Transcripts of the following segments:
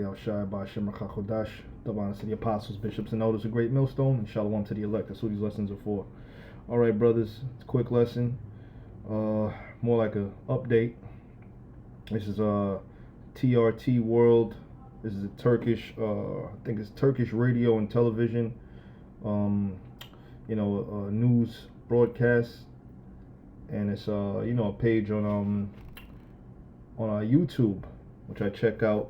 Shai Ba'Shem Chodash. Taban to the apostles, bishops, and elders of Great Millstone, and Shalom to the elect. That's what these lessons are for. Alright, brothers, it's a quick lesson. More like a update. This is TRT World. This is a Turkish, I think it's Turkish radio and television, news broadcast, and it's a page on YouTube, which I check out,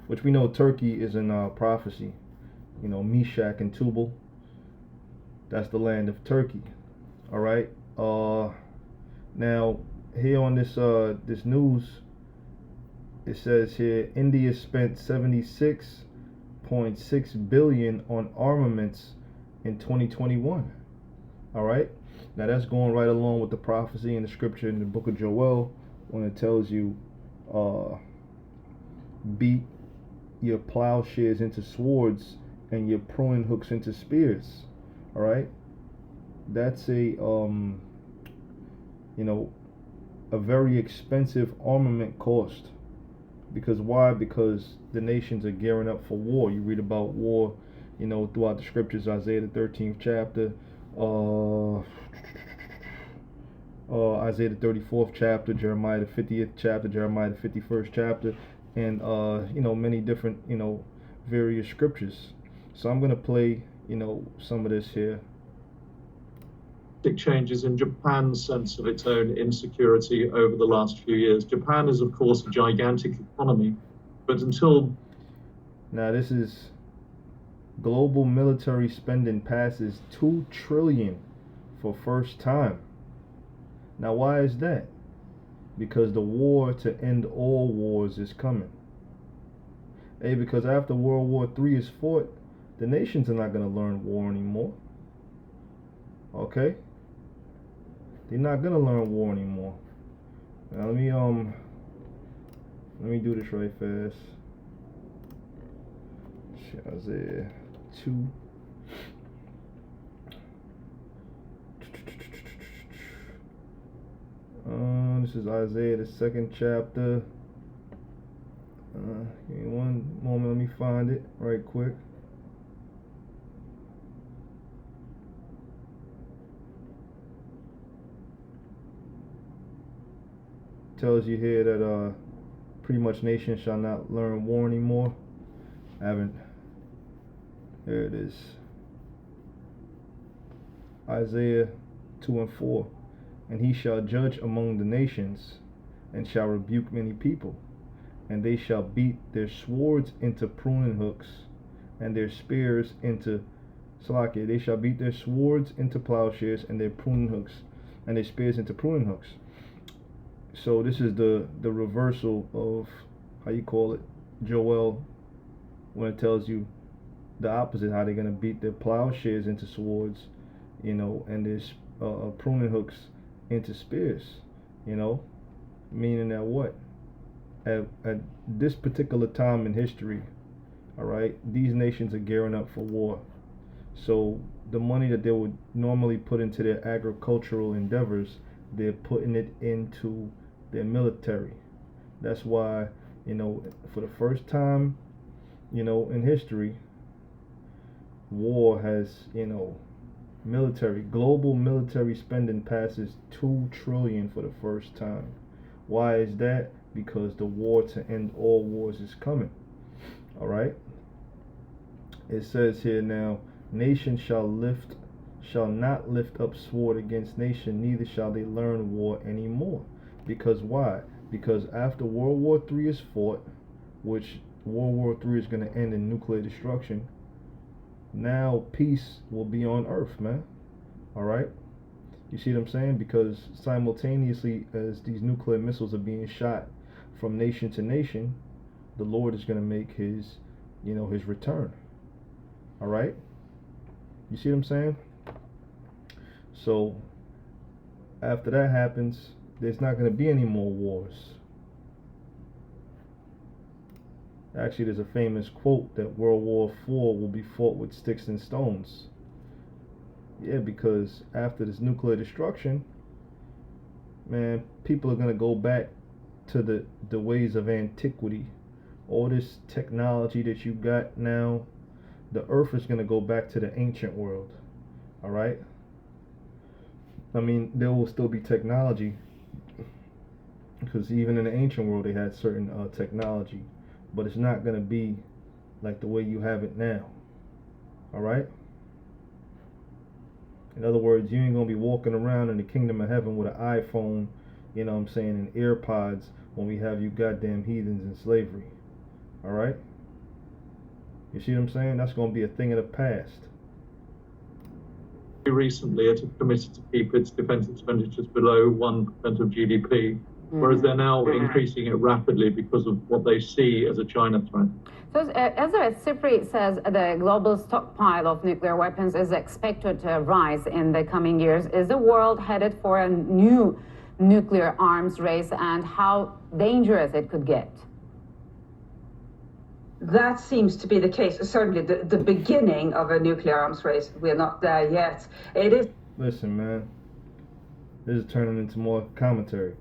which we know Turkey is in prophecy. Meshach and Tubal, that's the land of Turkey. All right. Now here on this news, it says here India spent 76.6 billion on armaments in 2021. All right. Now that's going right along with the prophecy in the scripture in the book of Joel, when it tells you, beat your plowshares into swords and your pruning hooks into spears. All right. That's a very expensive armament cost. Because why? Because the nations are gearing up for war. You read about war, throughout the scriptures, Isaiah the 13th chapter, Isaiah the 34th chapter, Jeremiah the 50th chapter, Jeremiah the 51st chapter, and many different various scriptures. So I'm gonna play some of this here. Changes in Japan's sense of its own insecurity over the last few years. Japan is, of course, a gigantic economy, but until now, this is global military spending passes 2 trillion for first time. Now, why is that? Because the war to end all wars is coming. Because after World War III is fought, the nations are not going to learn war anymore. Okay? They're not gonna learn war anymore. Now let me do this right fast. Isaiah 2. This is Isaiah the 2nd chapter. Give me one moment. Let me find it right quick. Tells you here that pretty much nations shall not learn war anymore. Here it is. Isaiah 2 and 4. And he shall judge among the nations, and shall rebuke many people, and they shall beat their swords into pruning hooks, and their spears into Salakia. They shall beat their swords into plowshares, and their pruning hooks, and their spears into pruning hooks. So this is the reversal of, Joel, when it tells you the opposite, how they're going to beat their plowshares into swords, and their pruning hooks into spears, meaning that what? At this particular time in history, all right, these nations are gearing up for war. So the money that they would normally put into their agricultural endeavors, they're putting it into their military. That's why, for the first time, in history, war has, global military spending passes 2 trillion for the first time. Why is that? Because the war to end all wars is coming. All right. It says here now, nation shall not lift up sword against nation, neither shall they learn war anymore. Because why? Because after World War III is fought, which World War III is going to end in nuclear destruction, now peace will be on earth, man. All right? You see what I'm saying? Because simultaneously as these nuclear missiles are being shot from nation to nation, the Lord is going to make his return. All right? You see what I'm saying? So after that happens, there's not going to be any more wars. Actually, there's a famous quote that World War IV will be fought with sticks and stones. Yeah, because after this nuclear destruction, man, people are going to go back to the ways of antiquity, all this technology that you got now, the earth is going to go back to the ancient world. All right? I mean, there will still be technology, because even in the ancient world they had certain technology, but it's not going to be like the way you have it now. All right? In other words, you ain't going to be walking around in the kingdom of heaven with an iPhone, you know what I'm saying, and AirPods when we have you goddamn heathens in slavery. All right? You see what I'm saying? That's going to be a thing of the past. Recently, it had committed to keep its defense expenditures below 1% of GDP, whereas they're now increasing it rapidly because of what they see as a China threat. So, Ezra Cypri says the global stockpile of nuclear weapons is expected to rise in the coming years. Is the world headed for a new nuclear arms race, and how dangerous it could get? That seems to be the case. Certainly the beginning of a nuclear arms race. We're not there yet. It is. Listen, man. This is turning into more commentary.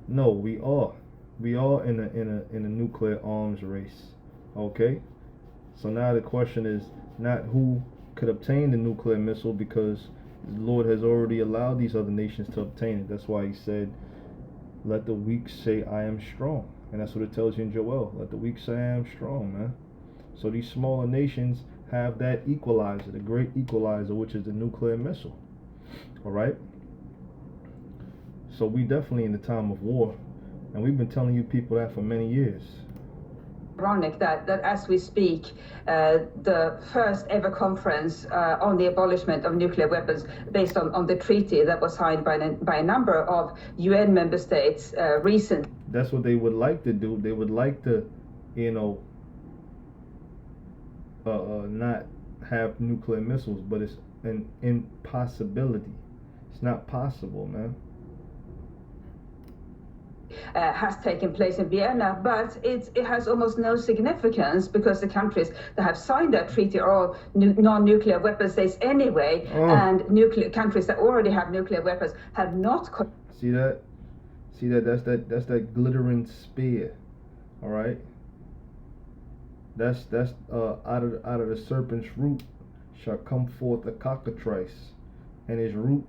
No, we are. We are in a nuclear arms race. Okay? So now the question is not who could obtain the nuclear missile, because the Lord has already allowed these other nations to obtain it. That's why he said, let the weak say I am strong. And that's what it tells you in Joel. Let the weak say I am strong, man. So these smaller nations have that equalizer, the great equalizer, which is the nuclear missile. All right? So we definitely in the time of war. And we've been telling you people that for many years. Ironic that as we speak, the first ever conference on the abolishment of nuclear weapons based on the treaty that was signed by a number of UN member states recently. That's what they would like to do. They would like to, you know, not have nuclear missiles, but it's an impossibility. It's not possible, man. Has taken place in Vienna, but it has almost no significance because the countries that have signed that treaty are all non-nuclear weapon states anyway, and countries that already have nuclear weapons have not. See that? See that? That's that glittering spear. All right. That's out of the serpent's root shall come forth a cockatrice, and his fruit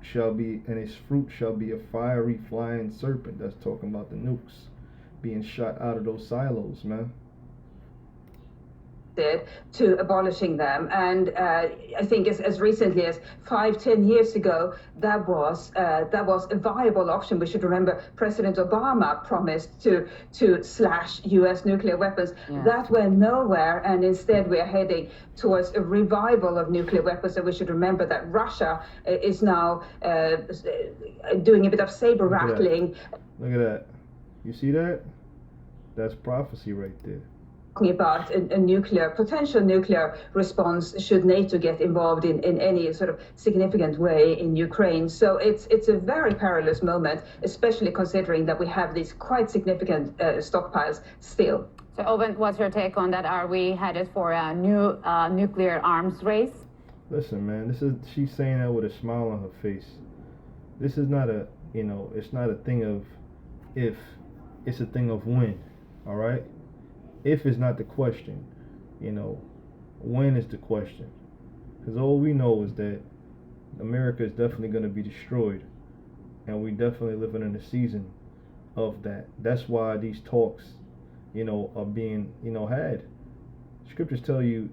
shall be a fiery flying serpent. That's talking about the nukes being shot out of those silos, man. To abolishing them, and I think as recently as 5-10 years ago, that was a viable option. We should remember President Obama promised to slash U.S. nuclear weapons. Yeah. That went nowhere, and instead we are heading towards a revival of nuclear weapons. And we should remember that Russia is now doing a bit of saber rattling. Look at that. You see that? That's prophecy right there. Talking about a potential nuclear response should NATO get involved in any sort of significant way in Ukraine. So it's a very perilous moment, especially considering that we have these quite significant stockpiles still. So Owen, what's your take on that? Are we headed for a new nuclear arms race? Listen, man, she's saying that with a smile on her face. This is not it's not a thing of if, it's a thing of when, all right? If is not the question, when is the question? Because all we know is that America is definitely going to be destroyed, and we definitely living in a season of that. That's why these talks, are being, had. Scriptures tell you,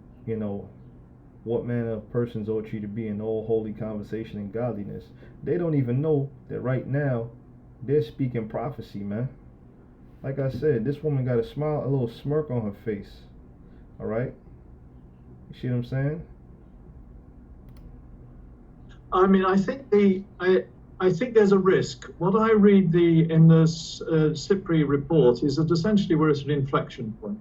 what manner of persons ought you to be in all holy conversation and godliness. They don't even know that right now they're speaking prophecy, man. Like I said, this woman got a smile, a little smirk on her face. All right? You see what I'm saying? I mean, I think there's a risk. What I read in the Cypri report is that essentially we're at an inflection point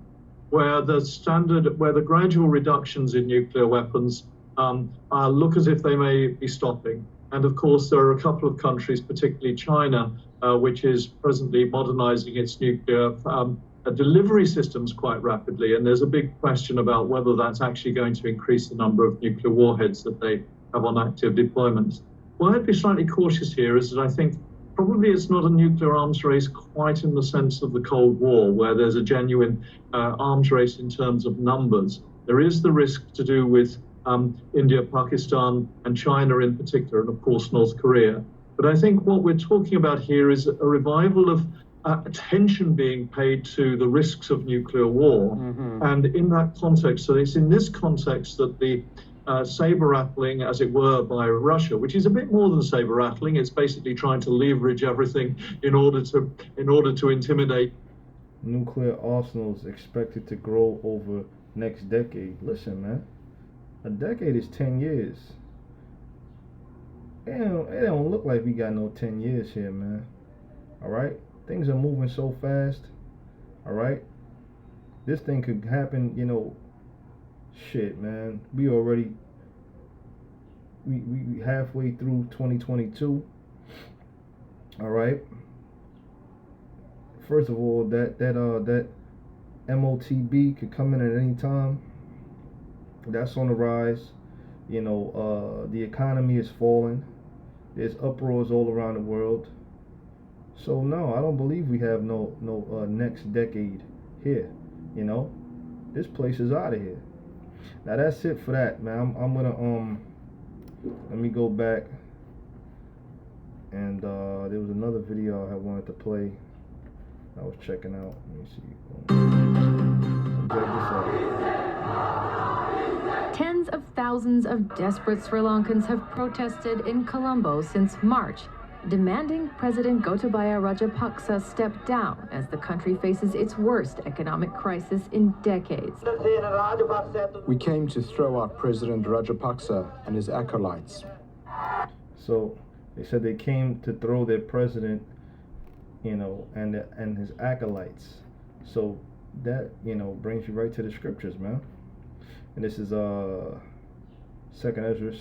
where the gradual reductions in nuclear weapons look as if they may be stopping. And of course, there are a couple of countries, particularly China, which is presently modernizing its nuclear delivery systems quite rapidly. And there's a big question about whether that's actually going to increase the number of nuclear warheads that they have on active deployments. Well, I'd be slightly cautious here is that I think probably it's not a nuclear arms race quite in the sense of the Cold War, where there's a genuine arms race in terms of numbers. There is the risk to do with India, Pakistan, and China in particular, and of course North Korea. But I think what we're talking about here is a revival of attention being paid to the risks of nuclear war. And in that context, so it's in this context that the saber rattling, as it were, by Russia, which is a bit more than saber rattling, it's basically trying to leverage everything in order to intimidate. Nuclear arsenals expected to grow over next decade. Listen, man, a decade is 10 years. It don't look like we got no 10 years here, man. All right, things are moving so fast. All right, this thing could happen, you know. Shit, man, we halfway through 2022. All right, first of all, that MOTB could come in at any time. That's on the rise. You know, the economy is falling. There's uproars all around the world. So no, I don't believe we have no next decade here. You know, this place is out of here. Now that's it for that, man. I'm gonna let me go back, and there was another video I wanted to play. I was checking out. Let me see. Check this out. Tens of thousands of desperate Sri Lankans have protested in Colombo since March, demanding President Gotabaya Rajapaksa step down as the country faces its worst economic crisis in decades. We came to throw out President Rajapaksa and his acolytes. So they said they came to throw their president, you know, and his acolytes. So that, you know, brings you right to the scriptures, man. And this is 2nd Ezra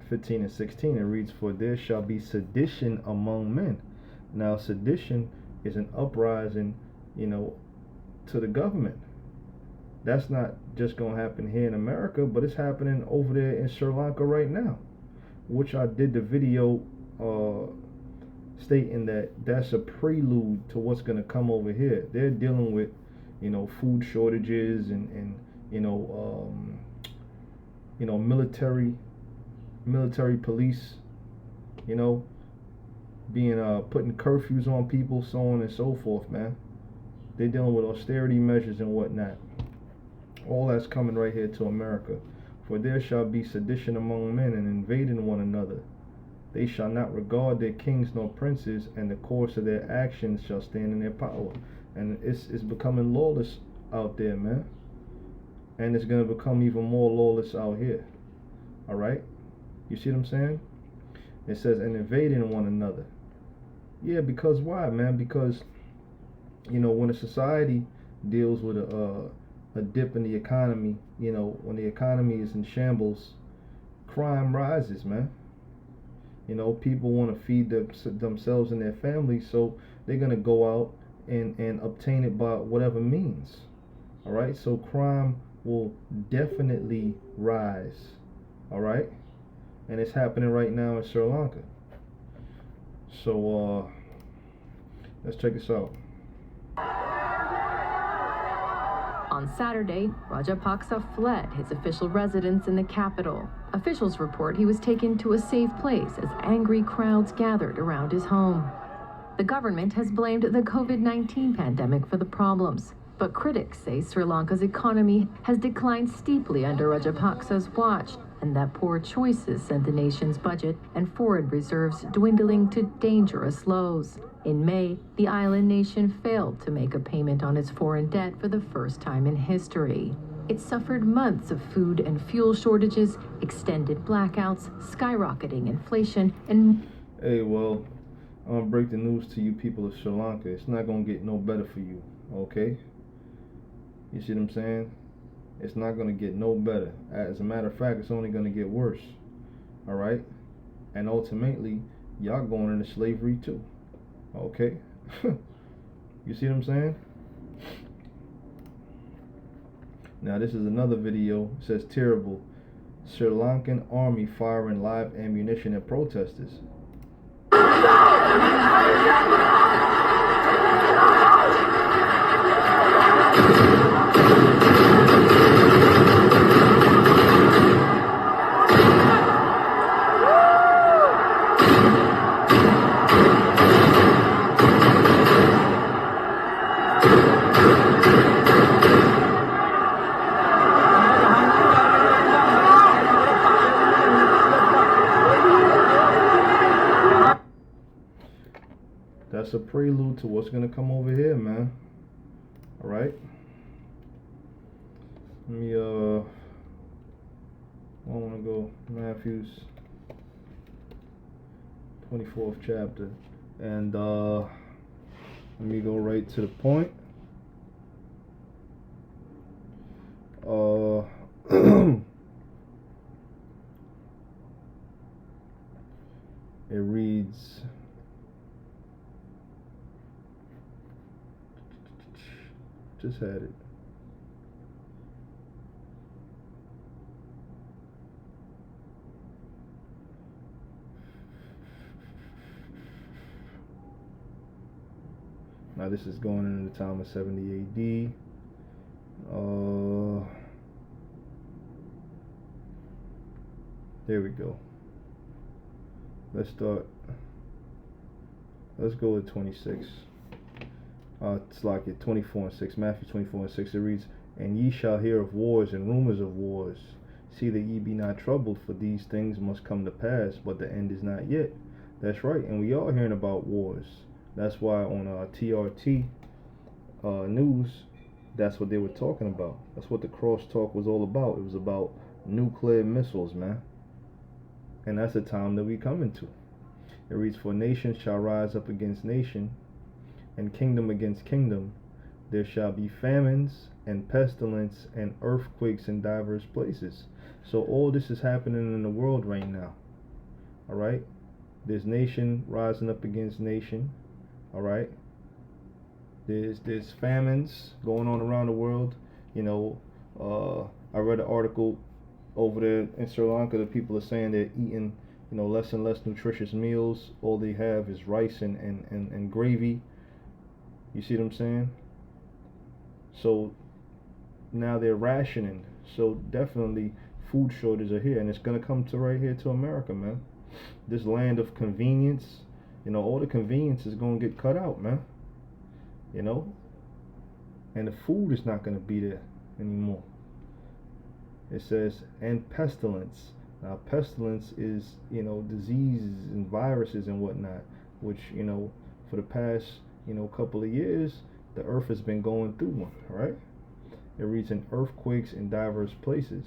15 and 16. It reads, "For there shall be sedition among men." Now sedition is an uprising, you know, to the government. That's not just gonna happen here in America, but it's happening over there in Sri Lanka right now, which I did the video stating that that's a prelude to what's gonna come over here. They're dealing with, you know, food shortages and military police, you know, being putting curfews on people, so on and so forth, man. They're dealing with austerity measures and whatnot. All that's coming right here to America. "For there shall be sedition among men, and invading one another. They shall not regard their kings nor princes, and the course of their actions shall stand in their power." And it's becoming lawless out there, man. And it's gonna become even more lawless out here. All right, you see what I'm saying? It says, "and invading one another." Yeah, because why, man? Because, you know, when a society deals with a dip in the economy, you know, when the economy is in shambles, crime rises, man. You know, people want to feed themselves and their families, so they're gonna go out and obtain it by whatever means. All right, so crime will definitely rise. All right, and it's happening right now in Sri Lanka. So let's check this out. On Saturday, Rajapaksa fled his official residence in the capital. Officials report he was taken to a safe place as angry crowds gathered around his home. The government has blamed the COVID-19 pandemic for the problems, but critics say Sri Lanka's economy has declined steeply under Rajapaksa's watch, and that poor choices sent the nation's budget and foreign reserves dwindling to dangerous lows. In May, the island nation failed to make a payment on its foreign debt for the first time in history. It suffered months of food and fuel shortages, extended blackouts, skyrocketing inflation, and... Hey, well, I'm gonna break the news to you people of Sri Lanka. It's not gonna get no better for you, okay? You see what I'm saying? It's not gonna get no better. As a matter of fact, it's only gonna get worse. All right? And ultimately, y'all going into slavery too. Okay? You see what I'm saying? Now this is another video. It says, "Terrible. Sri Lankan army firing live ammunition at protesters." That's a prelude to what's gonna come over here, man. All right. Let me I want to go Matthew's 24th chapter, and let me go right to the point. It reads, just had it. Now this is going into the time of 70 AD. There we go. Let's start. Let's go with 26. It's like it 24 and 6. Matthew 24 and 6. It reads, "And ye shall hear of wars and rumors of wars. See that ye be not troubled, for these things must come to pass, but the end is not yet." That's right, and we are hearing about wars. That's why on TRT news, that's what they were talking about. That's what the crosstalk was all about. It was about nuclear missiles, man. And that's the time that we come into. It reads, "For nation shall rise up against nation, and kingdom against kingdom. There shall be famines and pestilence and earthquakes in diverse places." So all this is happening in the world right now. All right? There's nation rising up against nation. All right? There's famines going on around the world. You know, I read an article over there in Sri Lanka. The people are saying they're eating, you know, less and less nutritious meals. All they have is rice and gravy. You see what I'm saying? So now they're rationing. So definitely food shortages are here, and it's gonna come to right here to America, man. This land of convenience, you know, all the convenience is gonna get cut out, man. You know, and the food is not gonna be there anymore. It says, and pestilence. Now, pestilence is, you know, diseases and viruses and whatnot, which, you know, for the past, you know, couple of years, the earth has been going through one, right? It reads, in earthquakes in diverse places.